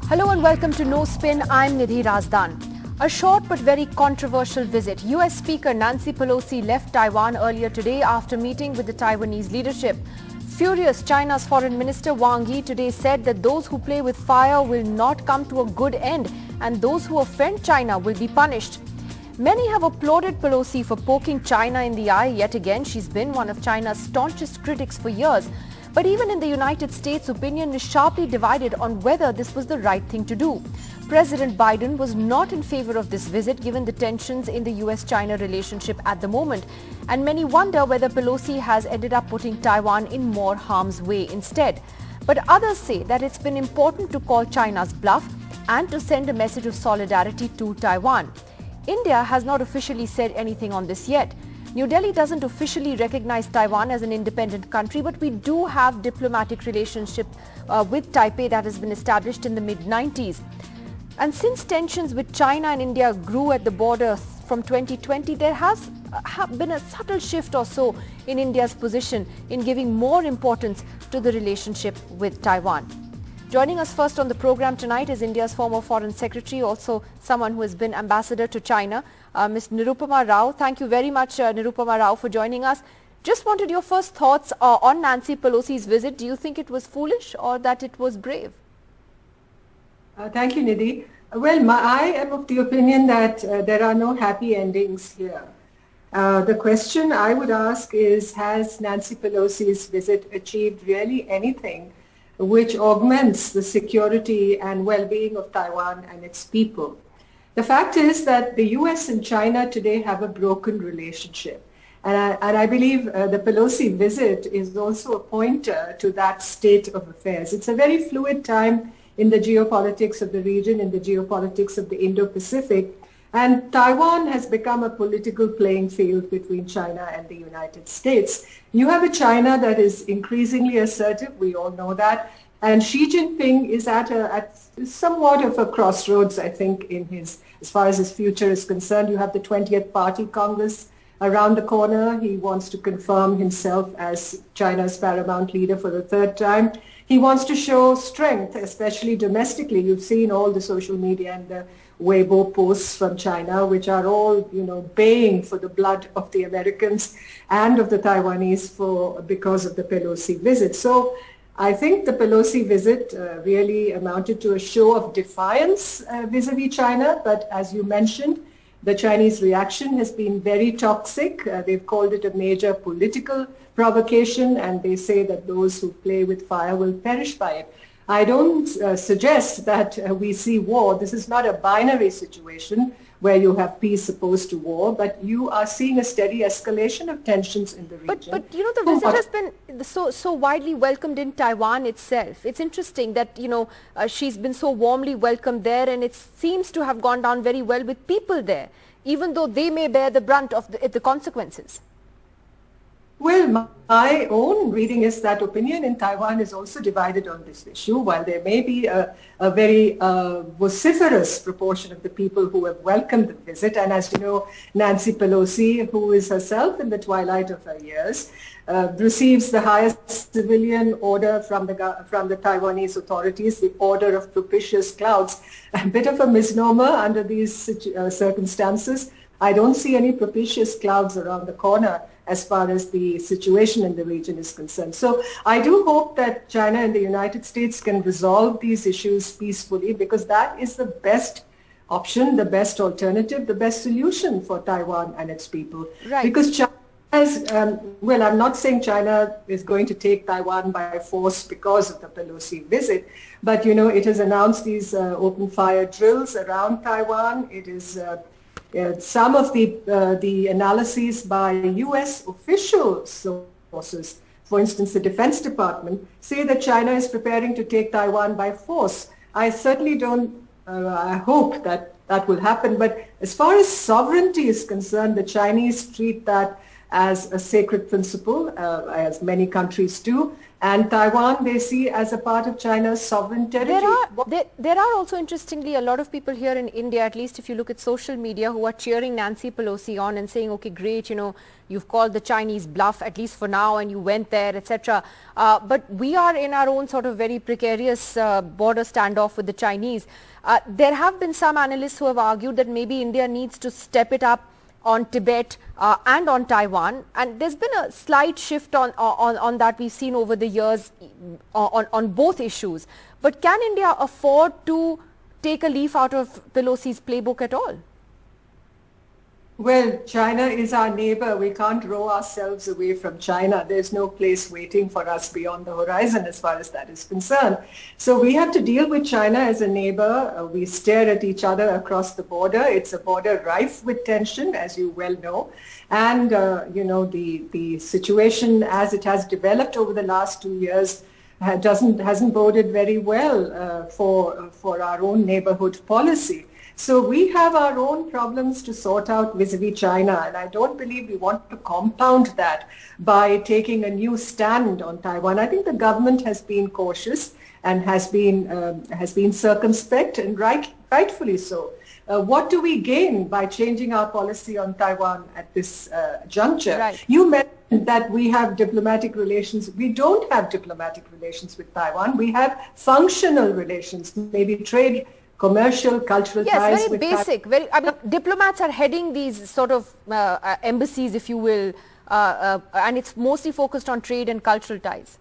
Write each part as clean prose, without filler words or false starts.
Hello and welcome to No Spin. I'm Nidhi Razdan. A short but very controversial visit. US Speaker Nancy Pelosi left Taiwan earlier today after meeting with the Taiwanese leadership. Furious, China's Foreign Minister Wang Yi today said that those who play with fire will not come to a good end and those who offend China will be punished. Many have applauded Pelosi for poking China in the eye yet again. She's been one of China's staunchest critics for years. But even in the United States, opinion is sharply divided on whether this was the right thing to do. President Biden was not in favor of this visit given the tensions in the US-China relationship at the moment. And many wonder whether Pelosi has ended up putting Taiwan in more harm's way instead. But others say that it's been important to call China's bluff and to send a message of solidarity to Taiwan. India has not officially said anything on this yet. New Delhi doesn't officially recognize Taiwan as an independent country, but we do have diplomatic relationship with Taipei that has been established in the mid-90s. And since tensions with China and India grew at the border from 2020, there has been a subtle shift or so in India's position in giving more importance to the relationship with Taiwan. Joining us first on the program tonight is India's former Foreign Secretary, also someone who has been ambassador to China, Ms. Nirupama Rao. Thank you very much, Nirupama Rao, for joining us. Just wanted your first thoughts on Nancy Pelosi's visit. Do you think it was foolish or that it was brave? Thank you, Nidhi. Well, I am of the opinion that there are no happy endings here. The question I would ask is, has Nancy Pelosi's visit achieved really anything which augments the security and well-being of Taiwan and its people? The fact is that the US and China today have a broken relationship. And I believe the Pelosi visit is also a pointer to that state of affairs. It's a very fluid time in the geopolitics of the region, in the geopolitics of the Indo-Pacific. And Taiwan has become a political playing field between China and the United States. You have a China that is increasingly assertive, we all know that, and Xi Jinping is at somewhat of a crossroads, I think, as far as his future is concerned. You have the 20th Party Congress around the corner. He wants to confirm himself as China's paramount leader for the third time. He wants to show strength, especially domestically. You've seen all the social media and the Weibo posts from China, which are all, baying for the blood of the Americans and of the Taiwanese because of the Pelosi visit. So I think the Pelosi visit really amounted to a show of defiance vis-a-vis China. But as you mentioned, the Chinese reaction has been very toxic. They've called it a major political provocation, and they say that those who play with fire will perish by it. I don't suggest that we see war. This is not a binary situation where you have peace opposed to war, but you are seeing a steady escalation of tensions in the region. But the visit has been so widely welcomed in Taiwan itself. It's interesting that, she's been so warmly welcomed there, and it seems to have gone down very well with people there, even though they may bear the brunt of the consequences. Well, my own reading is that opinion in Taiwan is also divided on this issue. While there may be a very vociferous proportion of the people who have welcomed the visit, and as you know, Nancy Pelosi, who is herself in the twilight of her years, receives the highest civilian order from the Taiwanese authorities, the Order of Propitious Clouds. A bit of a misnomer under these circumstances. I don't see any propitious clouds around the corner as far as the situation in the region is concerned. So I do hope that China and the United States can resolve these issues peacefully, because that is the best option, the best alternative, the best solution for Taiwan and its people. Right. Because China has, I'm not saying China is going to take Taiwan by force because of the Pelosi visit, but it has announced these open fire drills around Taiwan. It is some of the analyses by U.S. official sources, for instance, the Defense Department, say that China is preparing to take Taiwan by force. I certainly I hope that will happen. But as far as sovereignty is concerned, the Chinese treat that as a sacred principle, as many countries do. And Taiwan they see as a part of China's sovereign territory. There are also, interestingly, a lot of people here in India, at least if you look at social media, who are cheering Nancy Pelosi on and saying, okay, great, you've called the Chinese bluff, at least for now, and you went there, etc. But we are in our own sort of very precarious border standoff with the Chinese. There have been some analysts who have argued that maybe India needs to step it up on Tibet and on Taiwan, and there's been a slight shift on that we've seen over the years on both issues. But can India afford to take a leaf out of Pelosi's playbook at all? Well, China is our neighbor. We can't row ourselves away from China. There's no place waiting for us beyond the horizon as far as that is concerned. So we have to deal with China as a neighbor. We stare at each other across the border. It's a border rife with tension, as you well know. And, the situation as it has developed over the last 2 years hasn't boded very well for our own neighborhood policy. So we have our own problems to sort out vis-a-vis China, and I don't believe we want to compound that by taking a new stand on Taiwan. I think the government has been cautious and has been circumspect, and rightfully so. What do we gain by changing our policy on Taiwan at this juncture? Right. You mentioned that we have diplomatic relations. We don't have diplomatic relations with Taiwan. We have functional relations, maybe trade, commercial, cultural ties. Yes, very basic. Diplomats are heading these sort of embassies, if you will, and it's mostly focused on trade and cultural ties.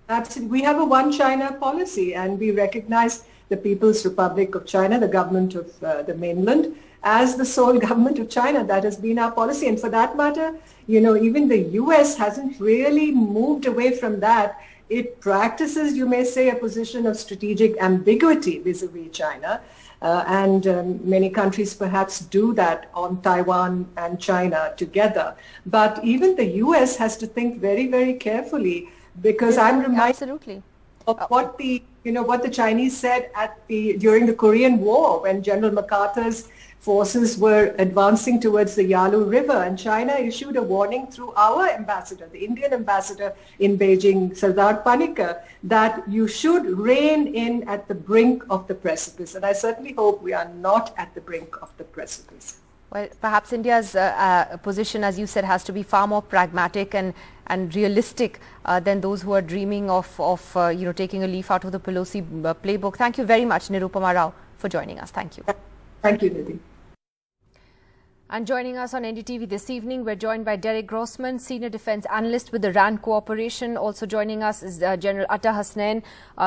Absolutely. We have a one China policy, and we recognize the People's Republic of China, the government of the mainland, as the sole government of China. That has been our policy. And for that matter, even the US hasn't really moved away from that. It practices, you may say, a position of strategic ambiguity vis-a-vis China. And many countries perhaps do that on Taiwan and China together. But even the US has to think very, very carefully, because I'm reminded of what the Chinese said during the Korean War, when General MacArthur's forces were advancing towards the Yalu River, and China issued a warning through our ambassador, the Indian ambassador in Beijing, Sardar Panikkar, that you should rein in at the brink of the precipice. And I certainly hope we are not at the brink of the precipice. Well, perhaps India's position, as you said, has to be far more pragmatic and realistic than those who are dreaming of taking a leaf out of the Pelosi playbook. Thank you very much, Nirupama Rao, for joining us. Thank you. Thank you, Nidhi. And joining us on NDTV this evening, we're joined by Derek Grossman, Senior Defence Analyst with the RAND Cooperation. Also joining us is General Atta Hasnain,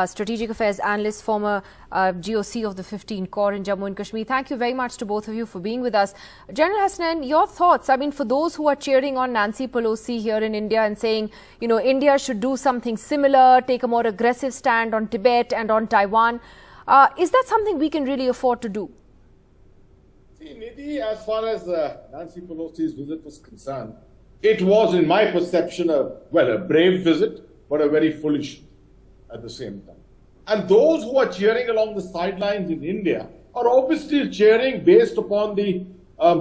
Strategic Affairs Analyst, former GOC of the 15 Corps in Jammu and Kashmir. Thank you very much to both of you for being with us. General Hasnain, your thoughts, for those who are cheering on Nancy Pelosi here in India and saying, India should do something similar, take a more aggressive stand on Tibet and on Taiwan. Is that something we can really afford to do? See, Nidhi, as far as Nancy Pelosi's visit was concerned, it was, in my perception, a brave visit, but a very foolish at the same time. And those who are cheering along the sidelines in India are obviously cheering based upon the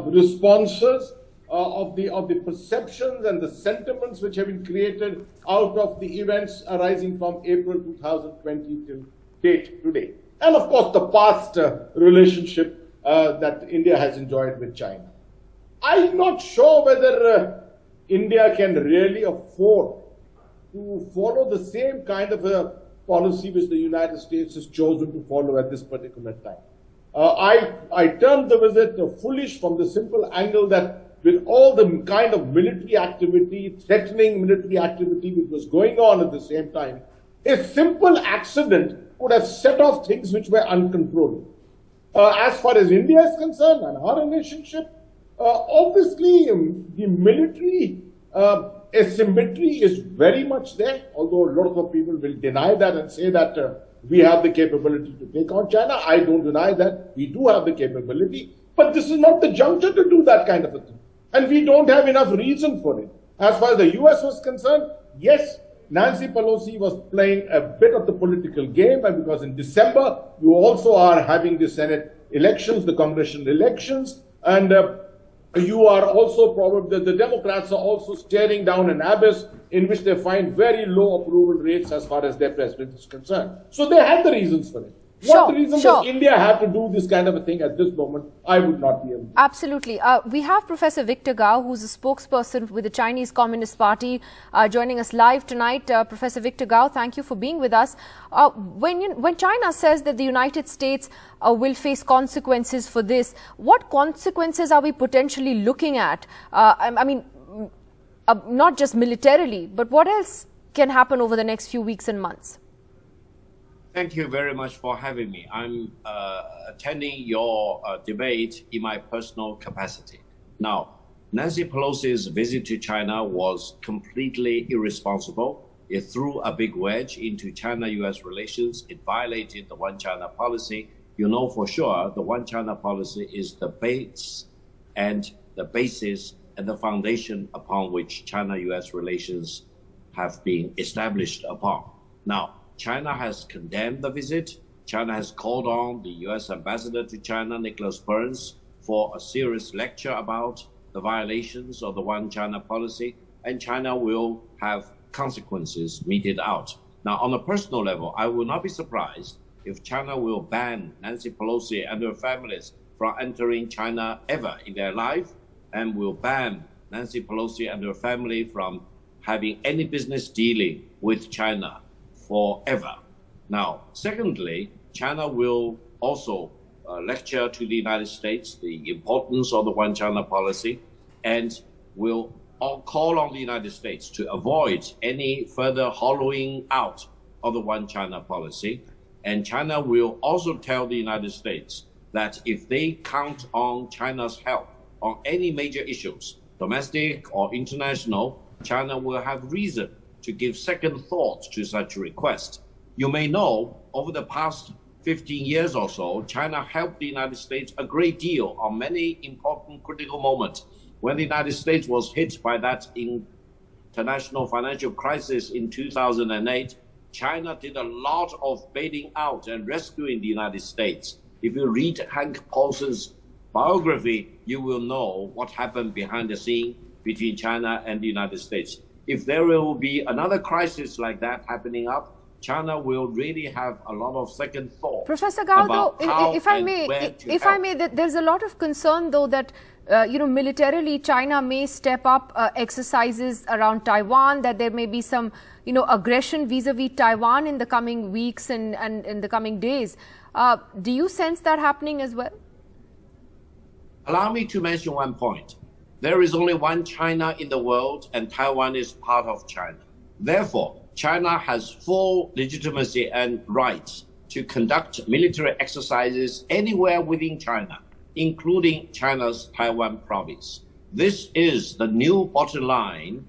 responses of the perceptions and the sentiments which have been created out of the events arising from April 2020 till date today. And of course, the past relationship that India has enjoyed with China. I'm not sure whether India can really afford to follow the same kind of a policy which the United States has chosen to follow at this particular time. I termed the visit foolish from the simple angle that with all the kind of military activity, threatening military activity which was going on at the same time, a simple accident would have set off things which were uncontrollable. As far as India is concerned and our relationship, obviously the military asymmetry is very much there, although a lot of people will deny that and say that we have the capability to take on China. I don't deny that. We do have the capability, but this is not the juncture to do that kind of a thing. And we don't have enough reason for it. As far as the US was concerned, yes, Nancy Pelosi was playing a bit of the political game, and because in December you also are having the Senate elections, the congressional elections, and you are also probably, the Democrats are also staring down an abyss in which they find very low approval rates as far as their president is concerned. So they had the reasons for it. What reason does India have to do this kind of a thing at this moment? I would not be able to. Absolutely. We have Professor Victor Gao, who's a spokesperson with the Chinese Communist Party, joining us live tonight. Professor Victor Gao, thank you for being with us. When China says that the United States will face consequences for this, what consequences are we potentially looking at? I mean, not just militarily, but what else can happen over the next few weeks and months? Thank you very much for having me. I'm attending your debate in my personal capacity. Now, Nancy Pelosi's visit to China was completely irresponsible. It threw a big wedge into China-US relations. It violated the One China policy. You know for sure the One China policy is the base and the basis and the foundation upon which China-US relations have been established upon. Now, China has condemned the visit. China has called on the U.S. ambassador to China, Nicholas Burns, for a serious lecture about the violations of the One China policy, and China will have consequences meted out. Now, on a personal level, I will not be surprised if China will ban Nancy Pelosi and her families from entering China ever in their life, and will ban Nancy Pelosi and her family from having any business dealing with China forever. Now, secondly, China will also lecture to the United States the importance of the One China policy, and will call on the United States to avoid any further hollowing out of the One China policy. And China will also tell the United States that if they count on China's help on any major issues, domestic or international, China will have reason to give second thought to such a request. You may know, over the past 15 years or so, China helped the United States a great deal on many important critical moments. When the United States was hit by that international financial crisis in 2008, China did a lot of bailing out and rescuing the United States. If you read Hank Paulson's biography, you will know what happened behind the scene between China and the United States. If there will be another crisis like that happening up, China will really have a lot of second thought. Professor Gao, though, if I may, there's a lot of concern, though, that militarily China may step up exercises around Taiwan, that there may be some, aggression vis-a-vis Taiwan in the coming weeks and in the coming days. Do you sense that happening as well? Allow me to mention one point. There is only one China in the world, and Taiwan is part of China. Therefore, China has full legitimacy and rights to conduct military exercises anywhere within China, including China's Taiwan province. This is the new bottom line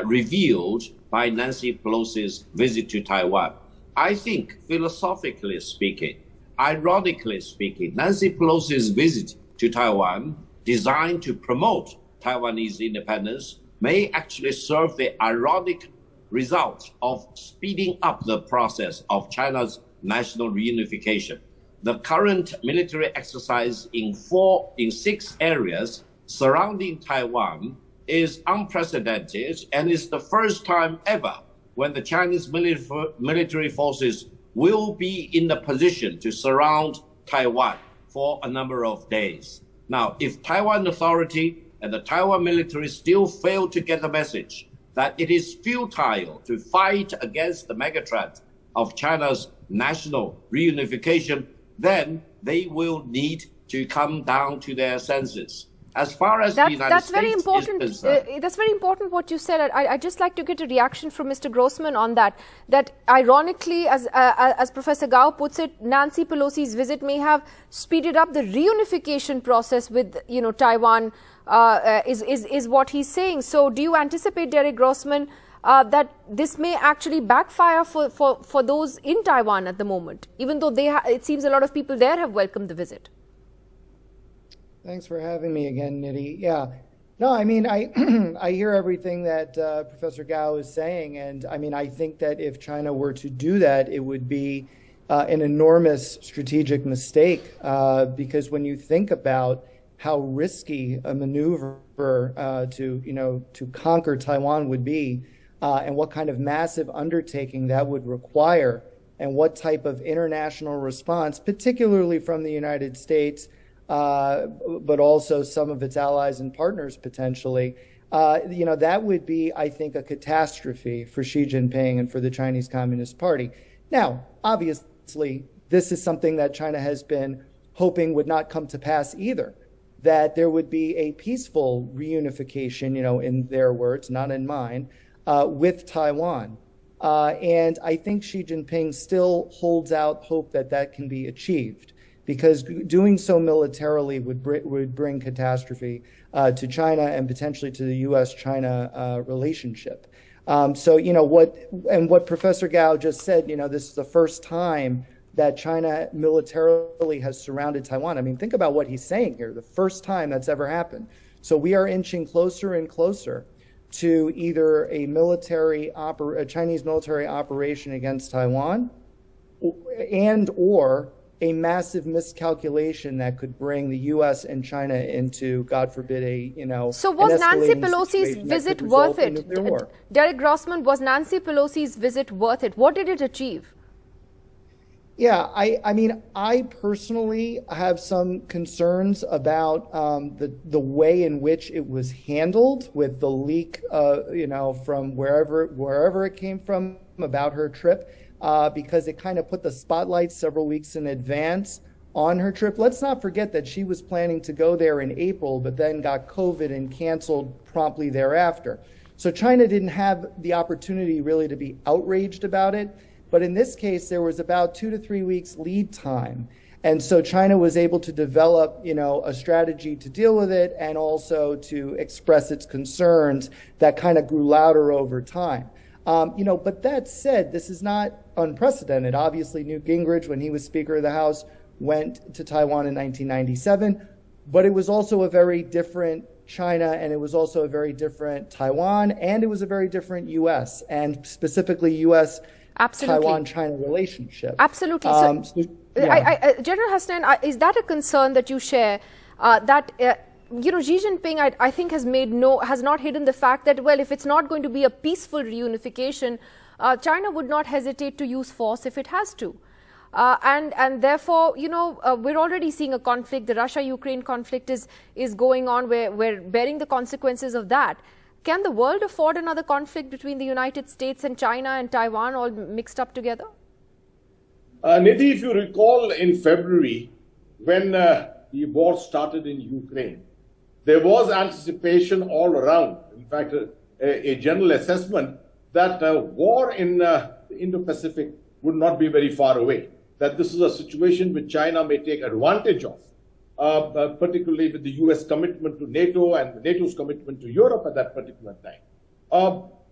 revealed by Nancy Pelosi's visit to Taiwan. I think, philosophically speaking, ironically speaking, Nancy Pelosi's visit to Taiwan, designed to promote Taiwanese independence, may actually serve the ironic result of speeding up the process of China's national reunification. The current military exercise in 6 areas surrounding Taiwan is unprecedented, and is the first time ever when the Chinese military forces will be in the position to surround Taiwan for a number of days. Now, if Taiwan Authority and the Taiwan military still fail to get the message that it is futile to fight against the megathreat of China's national reunification, then they will need to come down to their senses. As far as the United States is concerned, that's very important what you said. I'd just like to get a reaction from Mr. Grossman on that. That ironically, as Professor Gao puts it, Nancy Pelosi's visit may have speeded up the reunification process with Taiwan. Is what he's saying. So, do you anticipate, Derek Grossman, that this may actually backfire for those in Taiwan at the moment, even though it seems a lot of people there have welcomed the visit? Thanks for having me again, Nidhi. Yeah. No, I mean, I hear everything that Professor Gao is saying. And I mean, I think that if China were to do that, it would be an enormous strategic mistake. Because when you think about how risky a maneuver to conquer Taiwan would be, and what kind of massive undertaking that would require, and what type of international response, particularly from the United States, but also some of its allies and partners potentially, that would be, I think, a catastrophe for Xi Jinping and for the Chinese Communist Party. Now, obviously, this is something that China has been hoping would not come to pass either, that there would be a peaceful reunification, in their words, not in mine, with Taiwan. And I think Xi Jinping still holds out hope that that can be achieved, because doing so militarily would bring catastrophe to China and potentially to the U.S.-China relationship. What Professor Gao just said, this is the first time that China militarily has surrounded Taiwan. I mean, think about what he's saying here, the first time that's ever happened. So we are inching closer and closer to either a Chinese military operation against Taiwan or a massive miscalculation that could bring the U.S. and China into, God forbid, So was Nancy Pelosi's visit worth it? Derek Grossman, was Nancy Pelosi's visit worth it? What did it achieve? Yeah, I personally have some concerns about the way in which it was handled, with the leak, from wherever it came from about her trip, because it kind of put the spotlight several weeks in advance on her trip. Let's not forget that she was planning to go there in April, but then got COVID and canceled promptly thereafter. So China didn't have the opportunity really to be outraged about it. But in this case, there was about 2 to 3 weeks lead time. And so China was able to develop, a strategy to deal with it, and also to express its concerns that kind of grew louder over time. But that said, this is not unprecedented. Obviously, Newt Gingrich, when he was Speaker of the House, went to Taiwan in 1997. But it was also a very different China, and it was also a very different Taiwan, and it was a very different U.S., and specifically U.S. Taiwan-China relationship. Absolutely. General Hasnain, is that a concern that you share? That Xi Jinping, I think, has not hidden the fact that, well, if it's not going to be a peaceful reunification, China would not hesitate to use force if it has to. And therefore, we're already seeing a conflict. The Russia-Ukraine conflict is going on. We're bearing the consequences of that. Can the world afford another conflict between the United States and China and Taiwan all mixed up together? Nidhi, if you recall, in February, when the war started in Ukraine, there was anticipation all around, in fact, a general assessment that war in the Indo-Pacific would not be very far away, that this is a situation which China may take advantage of. Particularly with the U.S. commitment to NATO and NATO's commitment to Europe at that particular time.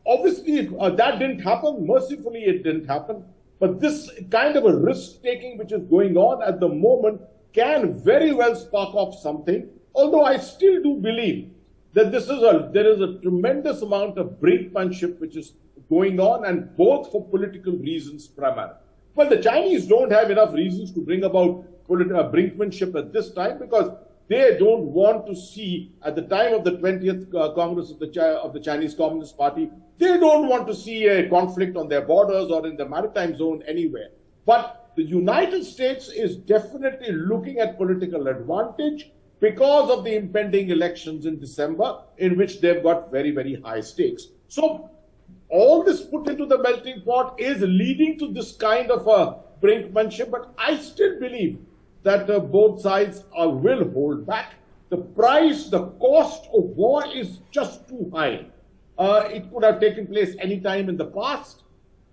Obviously, that didn't happen. Mercifully, it didn't happen. But this kind of a risk-taking which is going on at the moment can very well spark off something, although I still do believe that there is a tremendous amount of brinkmanship which is going on, and both for political reasons primarily. Well, the Chinese don't have enough reasons to bring about brinkmanship at this time, because they don't want to see, at the time of the 20th Congress of the Chinese Communist Party, they don't want to see a conflict on their borders or in the maritime zone anywhere. But the United States is definitely looking at political advantage because of the impending elections in December, in which they've got very, very high stakes. So all this put into the melting pot is leading to this kind of a brinkmanship, but I still believe that both sides will hold back. The cost of war is just too high. It could have taken place any time in the past,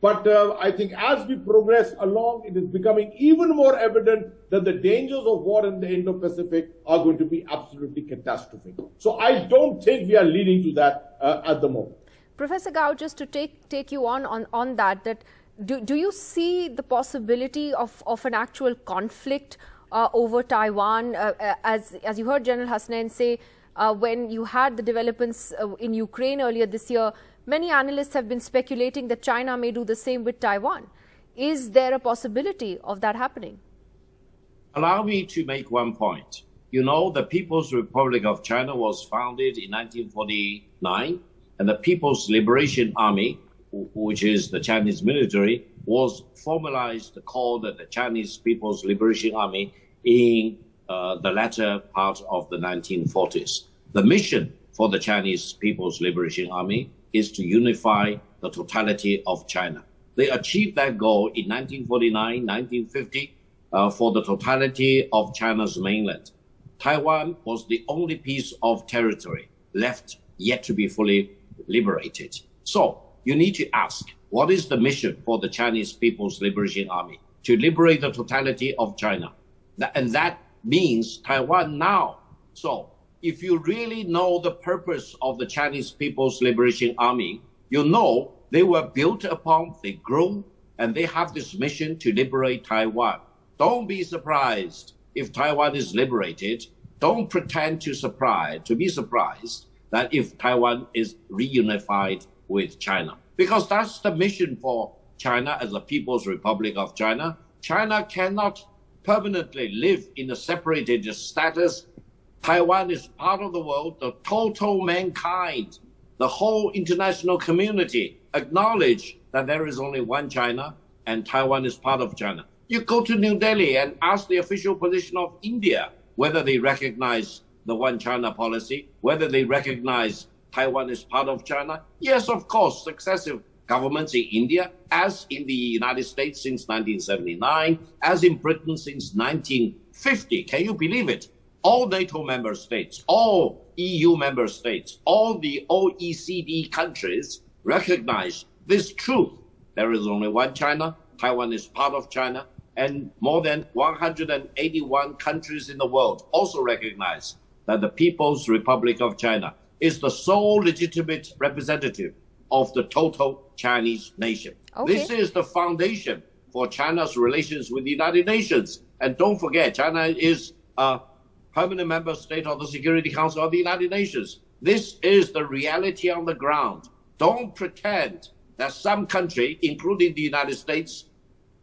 but I think as we progress along, it is becoming even more evident that the dangers of war in the Indo-Pacific are going to be absolutely catastrophic. So I don't think we are leading to that at the moment. Professor Gao, just to take you on that do you see the possibility of an actual conflict over Taiwan? As you heard General Hasnain say, when you had the developments in Ukraine earlier this year, many analysts have been speculating that China may do the same with Taiwan. Is there a possibility of that happening? Allow me to make one point. You know, the People's Republic of China was founded in 1949, and the People's Liberation Army, which is the Chinese military, was formalized, called the Chinese People's Liberation Army in the latter part of the 1940s. The mission for the Chinese People's Liberation Army is to unify the totality of China. They achieved that goal in 1949, 1950 for the totality of China's mainland. Taiwan was the only piece of territory left yet to be fully liberated. So you need to ask, what is the mission for the Chinese People's Liberation Army? To liberate the totality of China. And that means Taiwan now. So if you really know the purpose of the Chinese People's Liberation Army, you know they were built upon, they grew, and they have this mission to liberate Taiwan. Don't be surprised if Taiwan is liberated. Don't pretend to be surprised that if Taiwan is reunified with China. Because that's the mission for China as a People's Republic of China. China cannot permanently live in a separated status. Taiwan is part of the world. The total mankind, the whole international community acknowledge that there is only one China and Taiwan is part of China. You go to New Delhi and ask the official position of India whether they recognize the one China policy, whether they recognize Taiwan is part of China. Yes, of course, successive governments in India, as in the United States since 1979, as in Britain since 1950. Can you believe it? All NATO member states, all EU member states, all the OECD countries recognize this truth. There is only one China, Taiwan is part of China, and more than 181 countries in the world also recognize that the People's Republic of China is the sole legitimate representative of the total Chinese nation. Okay. This is the foundation for China's relations with the United Nations. And don't forget, China is a permanent member state of the Security Council of the United Nations. This is the reality on the ground. Don't pretend that some country, including the United States,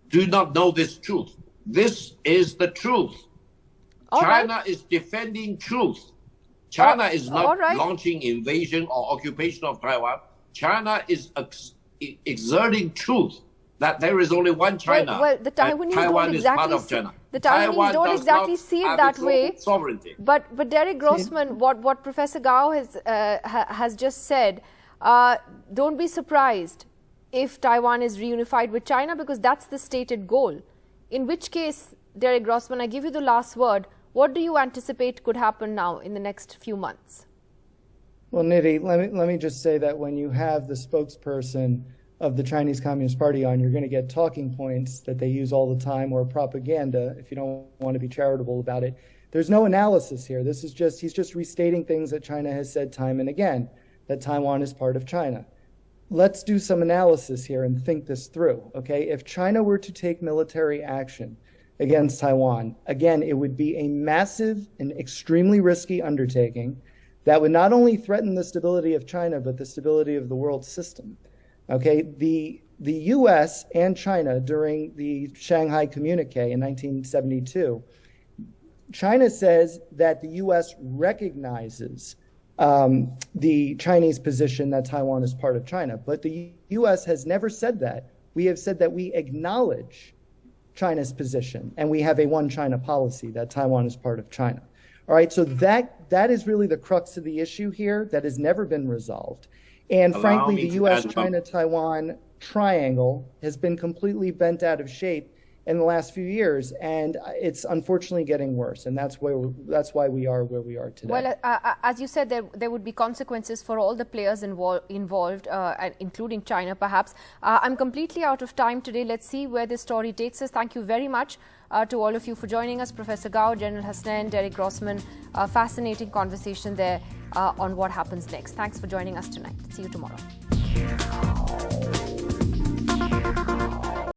do not know this truth. This is the truth. All China right. is defending truth. China is not all right. launching invasion or occupation of Taiwan. China is exerting truth that there is only one China. Well, the Taiwanese and Taiwan don't is part exactly of China. the Taiwanese Taiwan don't does exactly not see it have that its own way. Sovereignty. But Derek Grossman, what Professor Gao has just said, don't be surprised if Taiwan is reunified with China, because that's the stated goal. In which case, Derek Grossman, I give you the last word. What do you anticipate could happen now in the next few months? Well, Nidhi, let me just say that when you have the spokesperson of the Chinese Communist Party on, you're going to get talking points that they use all the time, or propaganda, if you don't want to be charitable about it. There's no analysis here. He's just restating things that China has said time and again, that Taiwan is part of China. Let's do some analysis here and think this through, okay? If China were to take military action against Taiwan, again, it would be a massive and extremely risky undertaking that would not only threaten the stability of China, but the stability of the world system. Okay, the U.S. and China during the Shanghai Communique in 1972, China says that the U.S. recognizes the Chinese position that Taiwan is part of China, but the U.S. has never said that. We have said that we acknowledge China's position, and we have a one China policy, that Taiwan is part of China. All right, so that is really the crux of the issue here that has never been resolved. And frankly, the U.S., China, Taiwan triangle has been completely bent out of shape in the last few years, and it's unfortunately getting worse. And that's why we are where we are today. Well, as you said, there would be consequences for all the players involved, including China, perhaps. I'm completely out of time today. Let's see where this story takes us. Thank you very much to all of you for joining us. Professor Gao, General Hasnain, Derek Grossman, fascinating conversation there on what happens next. Thanks for joining us tonight. See you tomorrow.